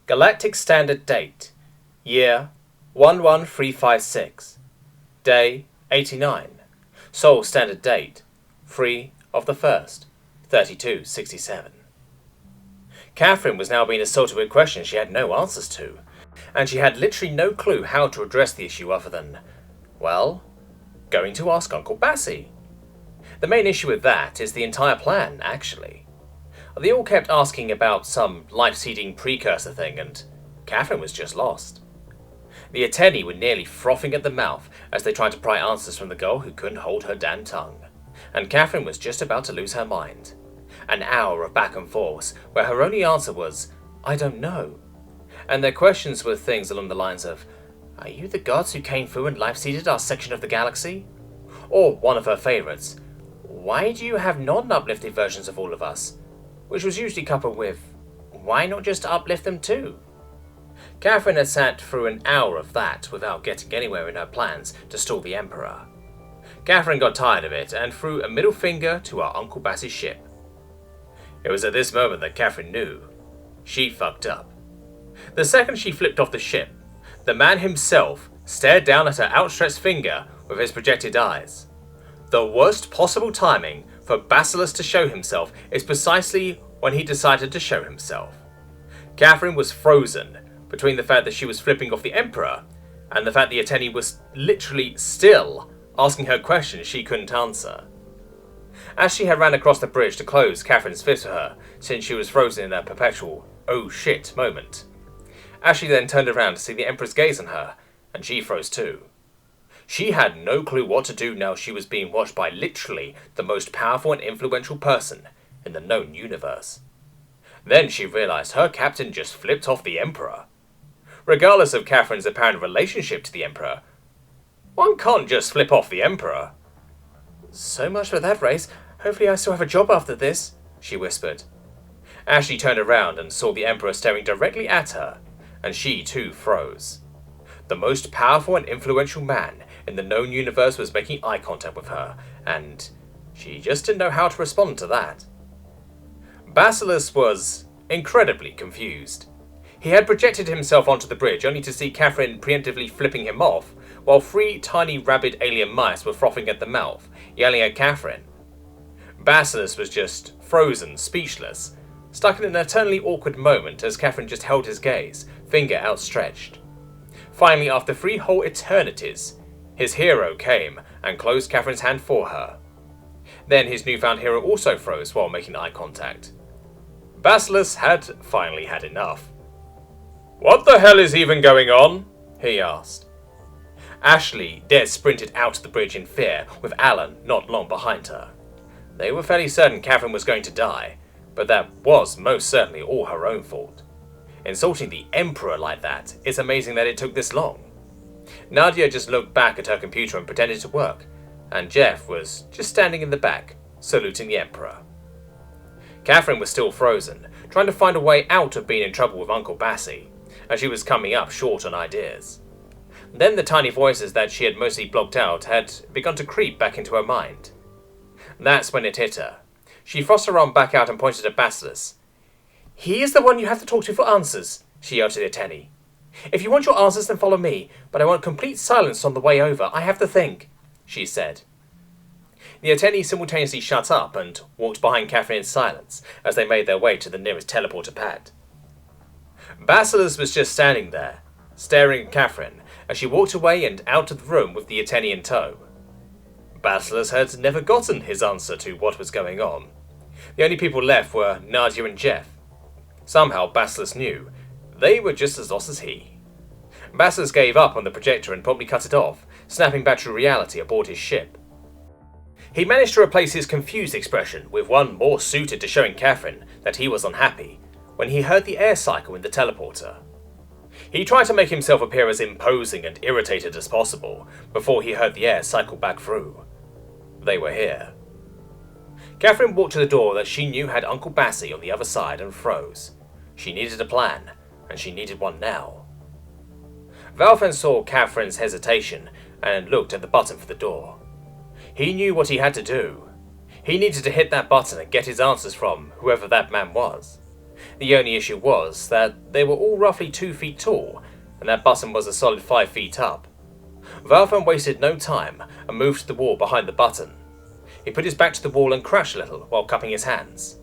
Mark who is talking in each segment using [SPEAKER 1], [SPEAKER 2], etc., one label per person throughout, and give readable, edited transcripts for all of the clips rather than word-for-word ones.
[SPEAKER 1] Galactic Standard Date, Year 11356, Day 89, Sol Standard Date, 3 of the 1st, 3267. Catherine was now being assaulted with questions she had no answers to, and she had literally no clue how to address the issue other than, well, going to ask Uncle Bassie. The main issue with that is the entire plan, actually. They all kept asking about some life-seeding precursor thing, and Catherine was just lost. The attorney were nearly frothing at the mouth as they tried to pry answers from the girl who couldn't hold her damn tongue, and Catherine was just about to lose her mind. An hour of back and forth where her only answer was, "I don't know." And their questions were things along the lines of, "Are you the gods who came through and life-seeded our section of the galaxy?" Or one of her favourites, "Why do you have non-uplifted versions of all of us?" Which was usually coupled with, "Why not just uplift them too?" Catherine had sat through an hour of that without getting anywhere in her plans to stall the Emperor. Catherine got tired of it and threw a middle finger to our Uncle Bassie's ship. It was at this moment that Catherine knew she fucked up. The second she flipped off the ship, the man himself stared down at her outstretched finger with his projected eyes. The worst possible timing for Basilius to show himself is precisely when he decided to show himself. Catherine was frozen between the fact that she was flipping off the Emperor and the fact the attorney was literally still asking her questions she couldn't answer. As she had ran across the bridge to close Catherine's fist for her, since she was frozen in a perpetual "oh shit" moment, Ashley then turned around to see the Emperor's gaze on her, and she froze too. She had no clue what to do now she was being watched by literally the most powerful and influential person in the known universe. Then she realized her captain just flipped off the Emperor. Regardless of Catherine's apparent relationship to the Emperor, one can't just flip off the Emperor. "So much for that race. Hopefully I still have a job after this," she whispered. Ashley turned around and saw the Emperor staring directly at her, and she too froze. The most powerful and influential man in the known universe was making eye contact with her, and she just didn't know how to respond to that. Basilius was incredibly confused. He had projected himself onto the bridge only to see Catherine preemptively flipping him off, while 3 tiny rabid alien mice were frothing at the mouth, yelling at Catherine. Basilius was just frozen, speechless, stuck in an eternally awkward moment as Catherine just held his gaze, finger outstretched. Finally, after 3 whole eternities, his hero came and closed Catherine's hand for her. Then his newfound hero also froze while making eye contact. Basilius had finally had enough. "What the hell is even going on?" he asked. Ashley dared sprinted out of the bridge in fear, with Alan not long behind her. They were fairly certain Catherine was going to die, but that was most certainly all her own fault. Insulting the Emperor like that, it's amazing that it took this long. Nadia just looked back at her computer and pretended to work, and Jeff was just standing in the back, saluting the Emperor. Catherine was still frozen, trying to find a way out of being in trouble with Uncle Bassie, as she was coming up short on ideas. Then the tiny voices that she had mostly blocked out had begun to creep back into her mind. That's when it hit her. She thrust her arm back out and pointed at Basilius. "He is the one you have to talk to for answers," she yelled to the attorney. "If you want your answers, then follow me, but I want complete silence on the way over. I have to think," she said. The attorney simultaneously shut up and walked behind Catherine in silence as they made their way to the nearest teleporter pad. Basilius was just standing there, staring at Catherine as she walked away and out of the room with the attorney in tow. Basilius had never gotten his answer to what was going on. The only people left were Nadia and Jeff. Somehow Basilius knew they were just as lost as he. Basilius gave up on the projector and promptly cut it off, snapping back to reality aboard his ship. He managed to replace his confused expression with one more suited to showing Catherine that he was unhappy when he heard the air cycle in the teleporter. He tried to make himself appear as imposing and irritated as possible before he heard the air cycle back through. They were here. Catherine walked to the door that she knew had Uncle Bassie on the other side and froze. She needed a plan, and she needed one now. Valfen saw Catherine's hesitation and looked at the button for the door. He knew what he had to do. He needed to hit that button and get his answers from whoever that man was. The only issue was that they were all roughly 2 feet tall, and that button was a solid 5 feet up. Valfan wasted no time and moved to the wall behind the button. He put his back to the wall and crouched a little while cupping his hands.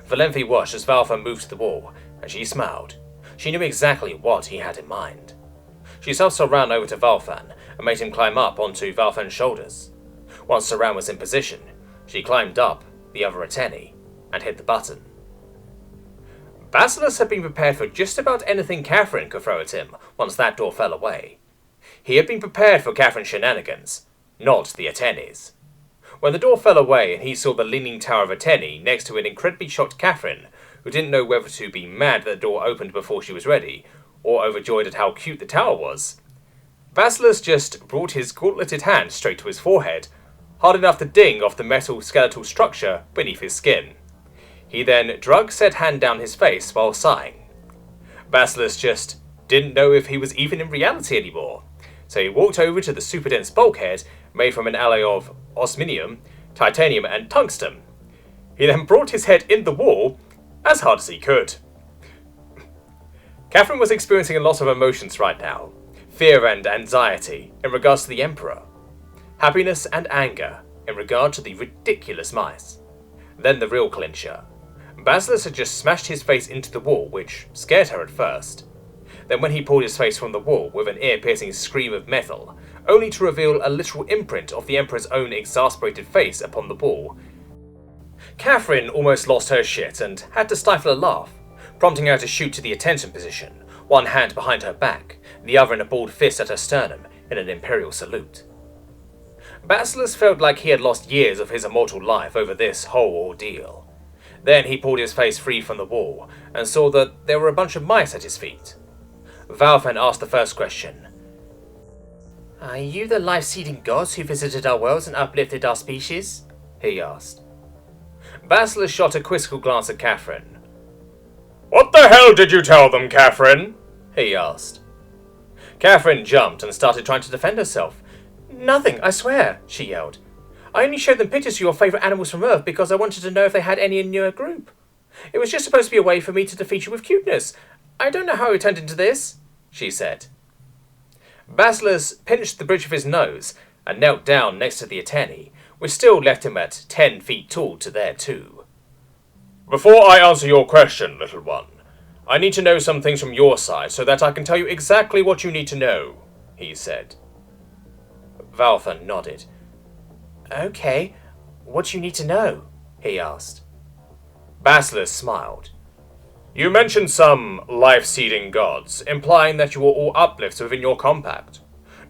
[SPEAKER 1] Valenthi watched as Valfan moved to the wall, and she smiled. She knew exactly what he had in mind. She also ran over to Valfan and made him climb up onto Valfan's shoulders. Once Saran was in position, she climbed up the other Ateni and hit the button. Basilisk had been prepared for just about anything Catherine could throw at him once that door fell away. He had been prepared for Catherine's shenanigans, not the Ateni's. When the door fell away and he saw the leaning tower of Ateni next to an incredibly shocked Catherine, who didn't know whether to be mad that the door opened before she was ready, or overjoyed at how cute the tower was, Basilisk just brought his gauntleted hand straight to his forehead, hard enough to ding off the metal skeletal structure beneath his skin. He then dragged said hand down his face while sighing. Basilisk just didn't know if he was even in reality anymore, so he walked over to the super dense bulkhead made from an alloy of osmium, titanium and tungsten. He then brought his head in the wall as hard as he could. Catherine was experiencing a lot of emotions right now, fear and anxiety in regards to the Emperor, happiness and anger in regard to the ridiculous mice. Then the real clincher. Basilisk had just smashed his face into the wall, which scared her at first. Then when he pulled his face from the wall with an ear-piercing scream of metal, only to reveal a literal imprint of the Emperor's own exasperated face upon the wall, Catherine almost lost her shit and had to stifle a laugh, prompting her to shoot to the attention position, one hand behind her back, the other in a balled fist at her sternum in an imperial salute. Basilisk felt like he had lost years of his immortal life over this whole ordeal. Then he pulled his face free from the wall and saw that there were a bunch of mice at his feet. Valfan asked the first question. "Are you the life-seeding gods who visited our worlds and uplifted our species?" he asked. Basilisk shot a quizzical glance at Catherine. "What the hell did you tell them, Catherine?" he asked. Catherine jumped and started trying to defend herself. "Nothing, I swear," she yelled. "I only showed them pictures of your favourite animals from Earth because I wanted to know if they had any in your group. It was just supposed to be a way for me to defeat you with cuteness. I don't know how it turned into this," she said. Basilisk pinched the bridge of his nose and knelt down next to the Ateni, which still left him at 10 feet tall to there too. "Before I answer your question, little one, I need to know some things from your side so that I can tell you exactly what you need to know," he said. Valfan nodded. "Okay, what do you need to know?" he asked. Basilisk smiled. "You mentioned some life-seeding gods, implying that you were all uplifts within your compact.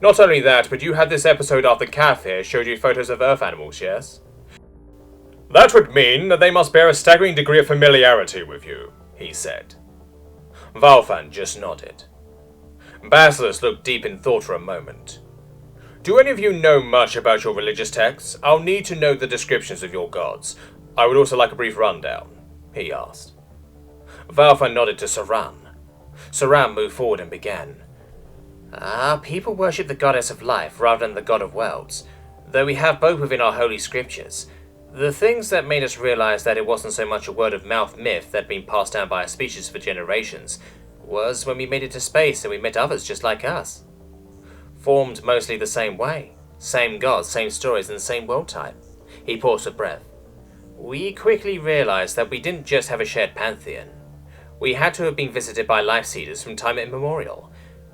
[SPEAKER 1] Not only that, but you had this episode after Cath here showed you photos of Earth animals, yes? That would mean that they must bear a staggering degree of familiarity with you," he said. Valfan just nodded. Basilisk looked deep in thought for a moment. "Do any of you know much about your religious texts? I'll need to know the descriptions of your gods. I would also like a brief rundown," he asked. Valfan nodded to Saran. Saran moved forward and began. "Our people worship the goddess of life rather than the god of worlds, though we have both within our holy scriptures. The things that made us realize that it wasn't so much a word-of-mouth myth that had been passed down by our species for generations was when we made it to space and we met others just like us. Formed mostly the same way. Same gods, same stories, and the same world type." He paused for breath. "We quickly realized that we didn't just have a shared pantheon. We had to have been visited by life-seeders from time immemorial.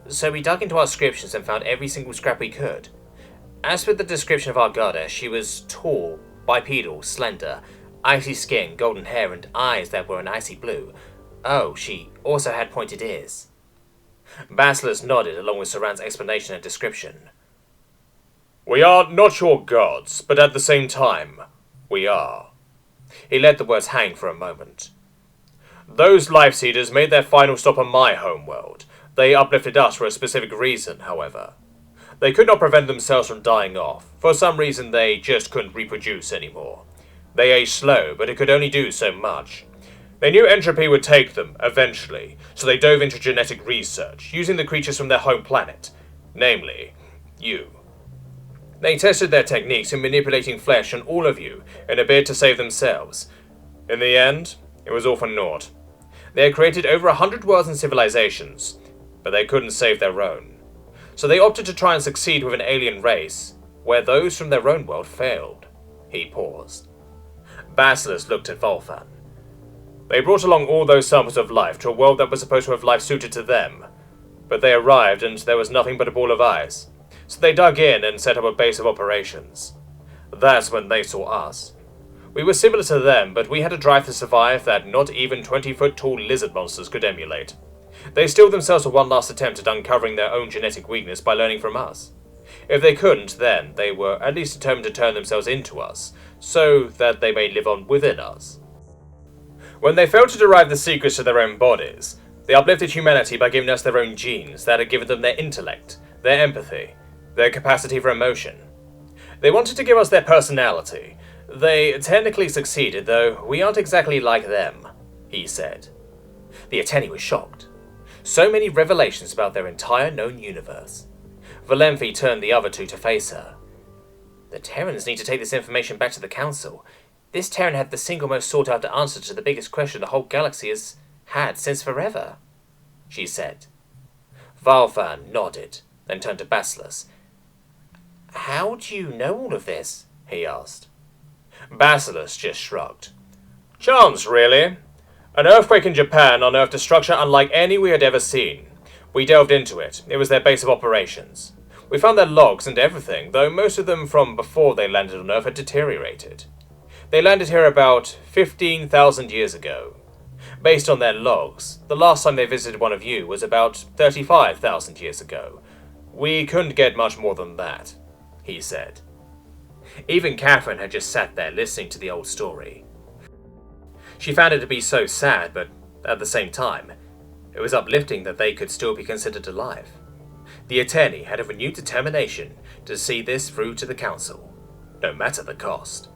[SPEAKER 1] So we dug into our scriptures and found every single scrap we could. As for the description of our goddess, she was tall, bipedal, slender, icy skin, golden hair, and eyes that were an icy blue. Oh, she also had pointed ears." Basilisk nodded along with Saran's explanation and description. "We are not your gods, but at the same time, we are." He let the words hang for a moment. "Those life-seeders made their final stop on my homeworld. They uplifted us for a specific reason, however. They could not prevent themselves from dying off. For some reason, they just couldn't reproduce anymore. They aged slow, but it could only do so much. They knew entropy would take them, eventually, so they dove into genetic research, using the creatures from their home planet, namely, you. They tested their techniques in manipulating flesh on all of you in a bid to save themselves. In the end, it was all for naught. They had created over 100 worlds and civilizations, but they couldn't save their own. So they opted to try and succeed with an alien race, where those from their own world failed. He paused. Basilisk looked at Volfan. They brought along all those samples of life to a world that was supposed to have life suited to them, but they arrived and there was nothing but a ball of ice. So they dug in and set up a base of operations. That's when they saw us. We were similar to them, but we had a drive to survive that not even 20-foot-tall lizard monsters could emulate. They steeled themselves for one last attempt at uncovering their own genetic weakness by learning from us. If they couldn't, then they were at least determined to turn themselves into us, so that they may live on within us. When they failed to derive the secrets to their own bodies, they uplifted humanity by giving us their own genes that had given them their intellect, their empathy, their capacity for emotion. They wanted to give us their personality. They technically succeeded, though we aren't exactly like them, he said. The Ateni was shocked. So many revelations about their entire known universe. Valenthi turned the other two to face her. The Terrans need to take this information back to the Council. This Terran had the single most sought-after answer to the biggest question the whole galaxy has had since forever, she said. Valfan nodded, then turned to Basilisk. How do you know all of this? He asked. Basilisk just shrugged. Chance, really. An earthquake in Japan unearthed a structure unlike any we had ever seen. We delved into it. It was their base of operations. We found their logs and everything, though most of them from before they landed on Earth had deteriorated. They landed here about 15,000 years ago. Based on their logs, the last time they visited one of you was about 35,000 years ago. We couldn't get much more than that, he said. Even Catherine had just sat there listening to the old story. She found it to be so sad, but at the same time, it was uplifting that they could still be considered alive. The Ateni had a renewed determination to see this through to the Council, no matter the cost.